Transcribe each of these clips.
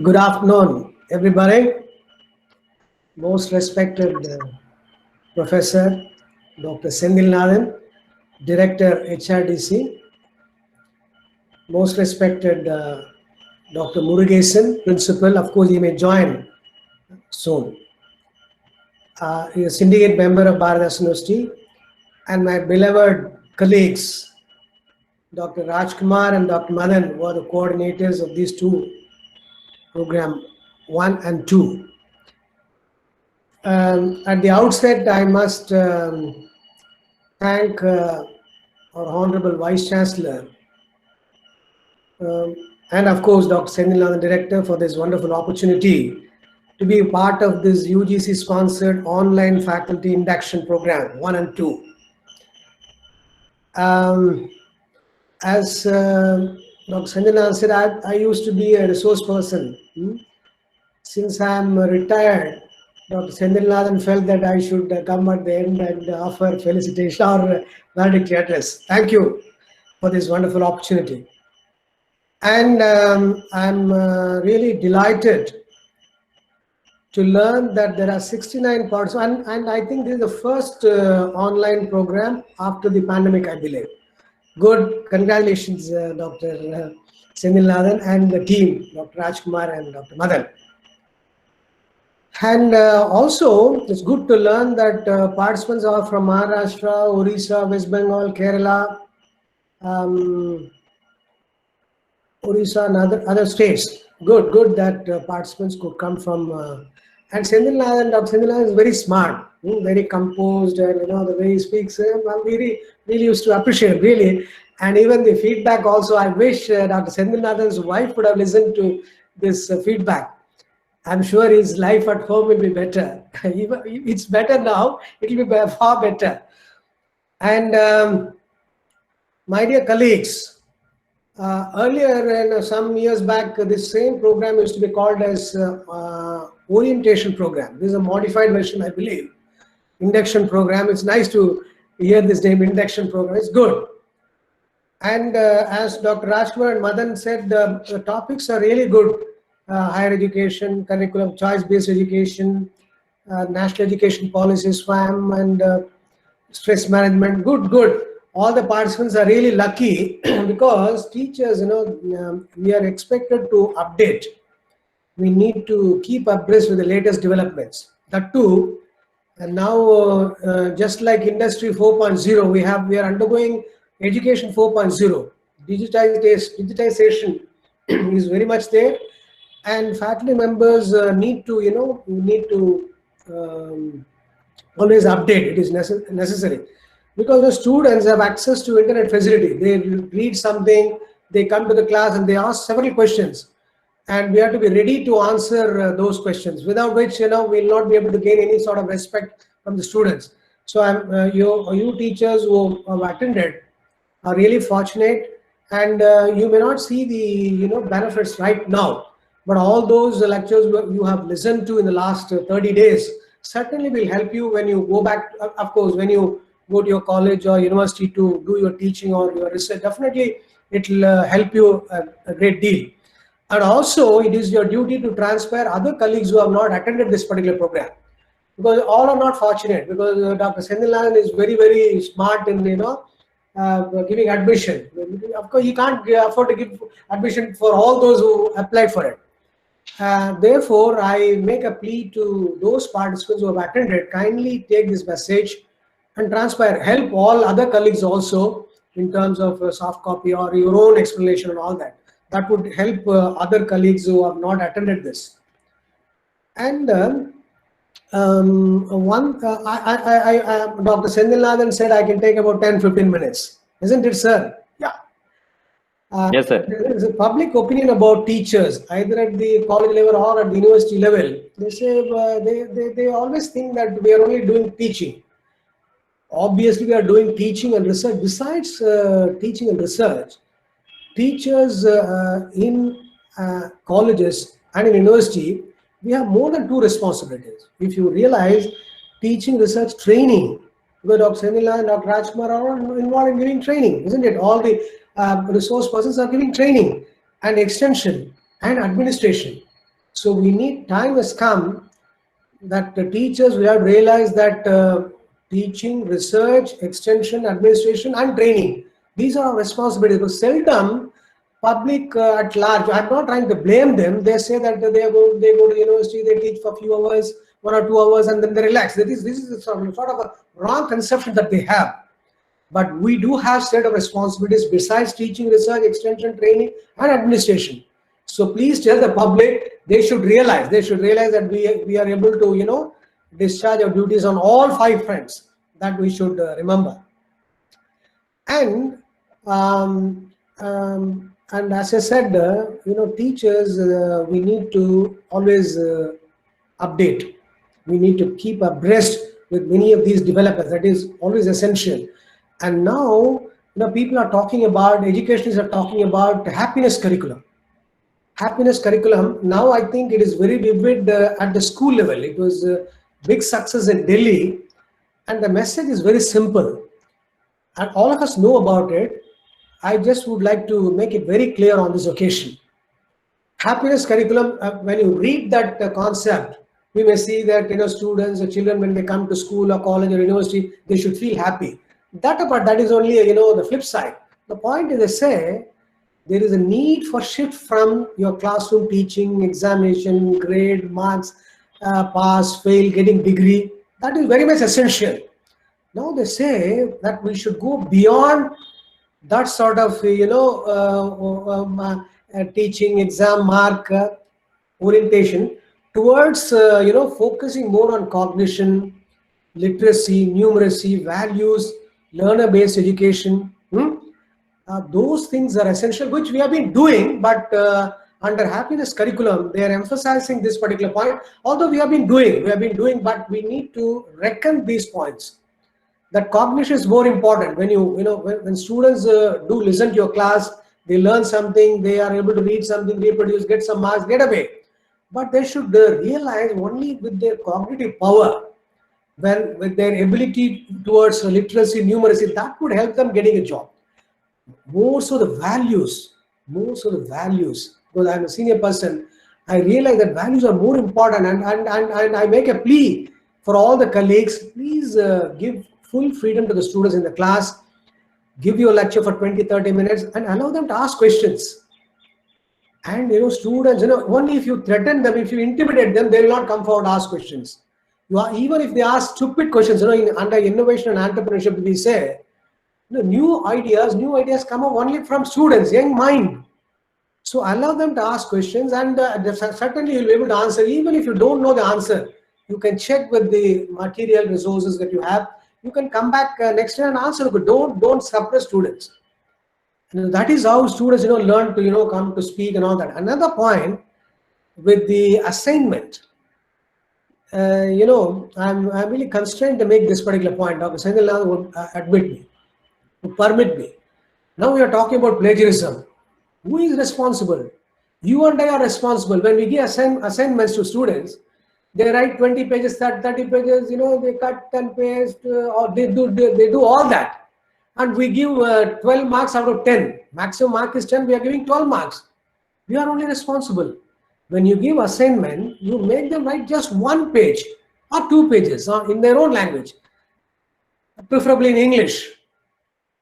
Good afternoon, everybody. Most respected Professor Dr. Senthil Nathan, Director HRDC. Most respected Dr. Murugesan, Principal. Of course, he may join soon. He is a syndicate member of Bharadas University. And my beloved colleagues, Dr. Rajkumar and Dr. Madan, were the coordinators of these two program 1 and 2. At the outset, I must thank our Honorable Vice Chancellor and of course Dr. Senthil Nathan, the Director, for this wonderful opportunity to be part of this UGC-sponsored online faculty induction program 1 and 2. As Dr. Senthil Nathan said, I used to be a resource person. Since I'm retired, Dr. Senthil Nathan felt that I should come at the end and offer felicitation or valedictory address. Thank you for this wonderful opportunity. And I'm really delighted to learn that there are 69 participants, and I think this is the first online program after the pandemic, I believe. Good, congratulations, Dr. Senthil Nathan and the team, Dr. Rajkumar and Dr. Madan. And also, it's good to learn that participants are from Maharashtra, Orissa, West Bengal, Kerala, Orissa and other states. Good that participants could come from. And Senthil Nathan, Dr. Senthil Nathan is very smart, very composed, and the way he speaks, I really used to appreciate him, really. And even the feedback also, I wish Dr. Senthil Nathan's wife would have listened to this feedback. I'm sure his life at home will be better. It's better now. It will be far better. And my dear colleagues, earlier, some years back, this same program used to be called as orientation program. This is a modified version, I believe. Induction program. It's nice to hear this name, induction program. It's good. And as Dr. Rajkumar and Madan said, the topics are really good. Higher education, curriculum, choice-based education, national education policy, SWAM, and stress management. Good. All the participants are really lucky because teachers, we are expected to update. We need to keep abreast with the latest developments. That too, and now just like Industry 4.0, we are undergoing Education 4.0. Digitization is very much there. And faculty members need to, always update. It is necessary because the students have access to internet facility. They read something, they come to the class, and they ask several questions, and we have to be ready to answer those questions. Without which, we'll not be able to gain any sort of respect from the students. So, you teachers who have attended are really fortunate, and you may not see the benefits right now. But all those lectures you have listened to in the last 30 days certainly will help you when you go back, of course, when you go to your college or university to do your teaching or your research. Definitely, it will help you a great deal. And also, it is your duty to transfer other colleagues who have not attended this particular program. Because all are not fortunate, because Dr. Senthil Nathan is very smart in, giving admission. Of course, you can't afford to give admission for all those who applied for it. Therefore, I make a plea to those participants who have attended, kindly take this message and transfer, help all other colleagues also in terms of soft copy or your own explanation and all that. That would help other colleagues who have not attended this. And Dr. Senthil Nathan said I can take about 10-15 minutes. Isn't it, sir? Yeah. Yes, sir. There is a public opinion about teachers, either at the college level or at the university level. They say they always think that we are only doing teaching. Obviously, we are doing teaching and research. Besides teaching and research, teachers in colleges and in university, we have more than 2 responsibilities. If you realize, teaching, research, training, because Dr. Senthil and Dr. Rajkumar are all involved in giving training, isn't it? All the resource persons are giving training and extension and administration. So we need, time has come that the teachers will have realized that teaching, research, extension, administration, and training, these are our responsibilities. But seldom public at large, I'm not trying to blame them. They say that they go to university, they teach for a few hours, 1 or 2 hours, and then they relax. This is sort of a wrong conception that they have. But we do have set of responsibilities besides teaching, research, extension, training, and administration. So please tell the public they should realize that we are able to discharge our duties on all 5 fronts. That we should remember. And and as I said, teachers, we need to always update. We need to keep abreast with many of these developers. That is always essential. And now, people are talking about, educationists are talking about happiness curriculum. Happiness curriculum, now I think it is very vivid at the school level. It was a big success in Delhi, and the message is very simple. And all of us know about it. I just would like to make it very clear on this occasion. Happiness curriculum, when you read that concept, we may see that students or children, when they come to school or college or university, they should feel happy. That is only the flip side. The point is, they say there is a need for shift from your classroom teaching, examination, grade, marks, pass, fail, getting degree. That is very much essential. Now they say that we should go beyond that sort of teaching, exam, mark orientation towards focusing more on cognition, literacy, numeracy, values, learner-based education. Those things are essential, which we have been doing, but under happiness curriculum, they are emphasizing this particular point. Although we have been doing, but we need to reckon these points. That cognition is more important. When when students do listen to your class, they learn something, they are able to read something, reproduce, get some marks, get away. But they should realize only with their cognitive power, with their ability towards literacy, numeracy, that would help them getting a job. More so the values. Because I'm a senior person, I realize that values are more important, and I make a plea for all the colleagues. Please give full freedom to the students in the class. Give your lecture for 20-30 minutes and allow them to ask questions. And students, only if you threaten them, if you intimidate them, they will not come forward to ask questions. Even if they ask stupid questions, under innovation and entrepreneurship, we say new ideas come up only from students, young mind. So allow them to ask questions, and certainly you'll be able to answer. Even if you don't know the answer, you can check with the material resources that you have. You can come back next year and answer. But don't suppress students. That is how students learn to come to speak and all that. Another point with the assignment. I'm really constrained to make this particular point. Dr. Senthil would permit me. Now we are talking about plagiarism. Who is responsible? You and I are responsible. When we give assignments to students, they write 20 pages, 30 pages, they cut and paste, or they do all that. And we give 12 marks out of 10. Maximum mark is 10, we are giving 12 marks. We are only responsible. When you give assignment, you make them write just 1 page or 2 pages in their own language, preferably in English.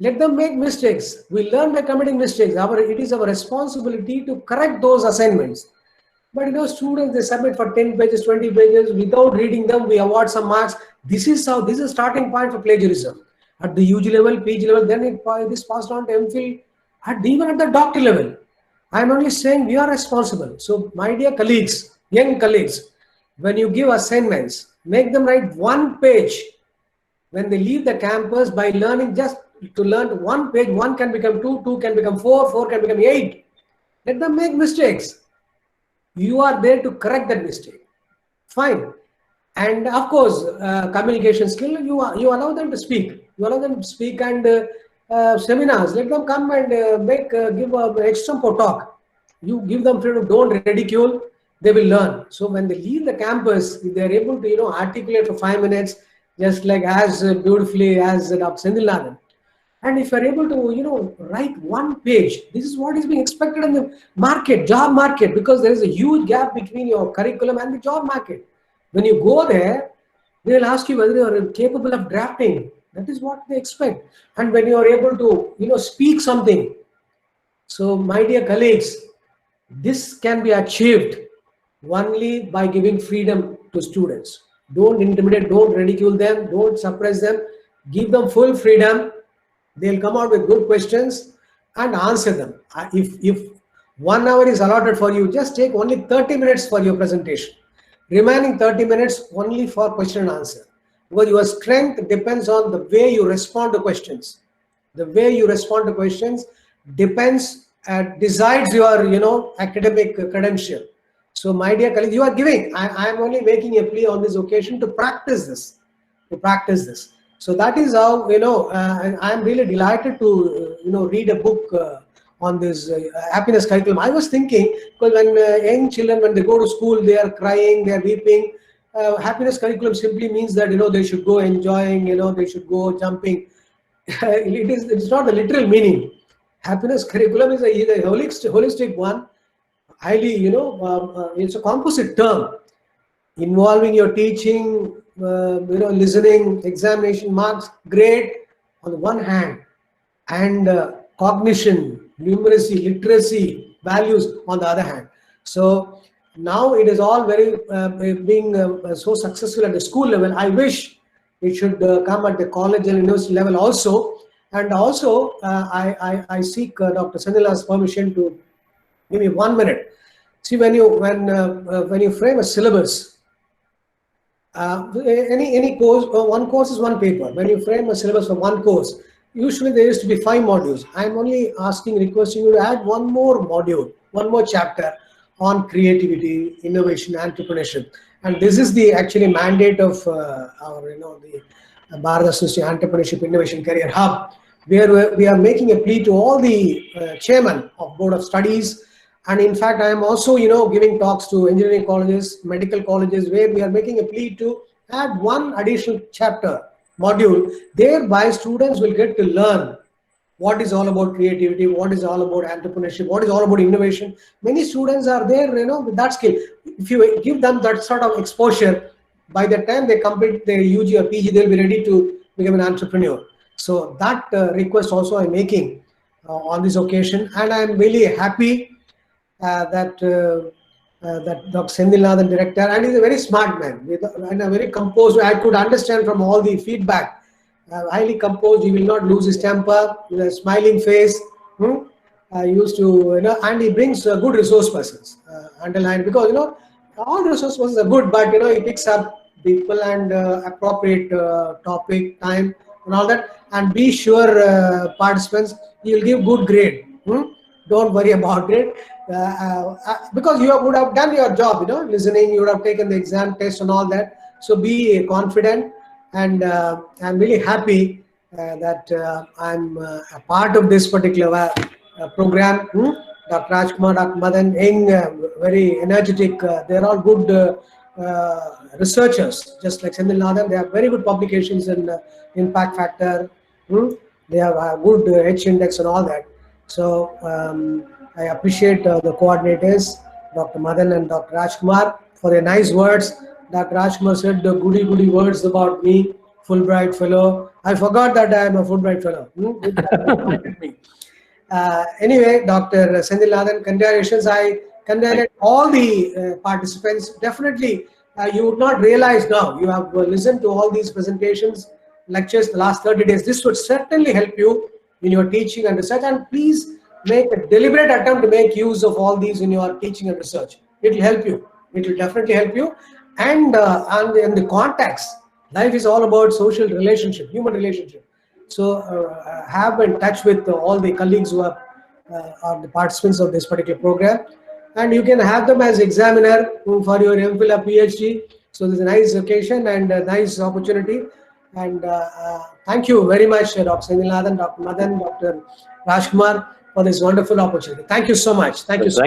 Let them make mistakes. We learn by committing mistakes. It is our responsibility to correct those assignments. But students, they submit for 10 pages, 20 pages, without reading them, we award some marks. This is a starting point for plagiarism. At the UG level, PG level, then this passed on to MPhil, even at the doctor level. I am only saying we are responsible. So my dear colleagues, young colleagues, when you give assignments, make them write 1 page. When they leave the campus, by learning just to learn 1 page, 1 can become 2, 2 can become 4, 4 can become 8. Let them make mistakes. You are there to correct that mistake. Fine. And of course, communication skill, you allow them to speak. You allow them to speak, and seminars, let them come and give an extempore talk. You give them freedom, don't ridicule, they will learn. So when they leave the campus, if they are able to articulate for 5 minutes, just like as beautifully as Dr. Senthil, And if you're able to, write one page, this is what is being expected in the market, job market, because there is a huge gap between your curriculum and the job market. When you go there, they will ask you whether you are capable of drafting. That is what they expect. And when you are able to, speak something. So, my dear colleagues, this can be achieved only by giving freedom to students. Don't intimidate, don't ridicule them, don't suppress them. Give them full freedom. They'll come out with good questions and answer them. If 1 hour is allotted for you, just take only 30 minutes for your presentation. Remaining 30 minutes only for question and answer. Because your strength depends on the way you respond to questions. The way you respond to questions depends and decides your academic credential. So, my dear colleagues, you are giving. I am only making a plea on this occasion to practice this. So that is how I am really delighted to read a book on this happiness curriculum. I was thinking, because when young children, when they go to school, they are crying, they are weeping. Happiness curriculum simply means that they should go enjoying, they should go jumping. It's not the literal meaning. Happiness curriculum is a holistic one. Highly, it's a composite term involving your teaching, listening, examination marks, grade on the one hand, and cognition, numeracy, literacy, values on the other hand. So now it is all very being so successful at the school level. I wish it should come at the college and university level also. And also, I seek Dr. Sendila's permission to give me 1 minute. See, when you frame a syllabus, any course, one course is one paper. When you frame a syllabus for one course, usually there used to be 5 modules. I'm only requesting you to add one more module, one more chapter on creativity, innovation, entrepreneurship. And this is the actually mandate of our, the Bharat Association Entrepreneurship Innovation Career Hub, where we are making a plea to all the chairmen of Board of Studies. And in fact, I am also, giving talks to engineering colleges, medical colleges, where we are making a plea to add one additional chapter, module. Thereby, students will get to learn what is all about creativity, what is all about entrepreneurship, what is all about innovation. Many students are there, with that skill. If you give them that sort of exposure, by the time they complete their UG or PG, they'll be ready to become an entrepreneur. So that request also I'm making on this occasion, and I'm really happy that Dr. Senthilnathan, director, and he's a very smart man and a very composed. I could understand from all the feedback. Highly composed, he will not lose his temper, with a smiling face. Used to, and he brings good resource persons. Underline, because all resource persons are good, but he picks up people and appropriate topic, time, and all that. And be sure, participants, he will give good grade. Don't worry about it. Because you would have done your job, listening, you would have taken the exam, test and all that. So be confident, and I'm really happy that I'm a part of this particular program. Dr. Rajkumar, Dr. Madan, young, very energetic, they're all good researchers, just like Senthilnathan. They have very good publications in impact factor. They have a good H index and all that. So I appreciate the coordinators, Dr. Madan and Dr. Rajkumar, for their nice words. Dr. Rajkumar said the goody words about me, Fulbright fellow. I forgot that I am a Fulbright fellow. Anyway, Dr. Senthilnathan, congratulations. I congratulate all the participants. Definitely, you would not realize now. You have listened to all these presentations, lectures the last 30 days. This would certainly help you in your teaching and research. And please make a deliberate attempt to make use of all these in your teaching and research. It will help you. It will definitely help you. And the context, life is all about social relationship, human relationship. So have in touch with all the colleagues who are the participants of this particular program. And you can have them as examiner for your MPhil or PhD. So this is a nice occasion and a nice opportunity. And thank you very much, Dr. Senthilnathan, Dr. Madan, Dr. Rajkumar, for this wonderful opportunity. Thank you so much. Thank you so much.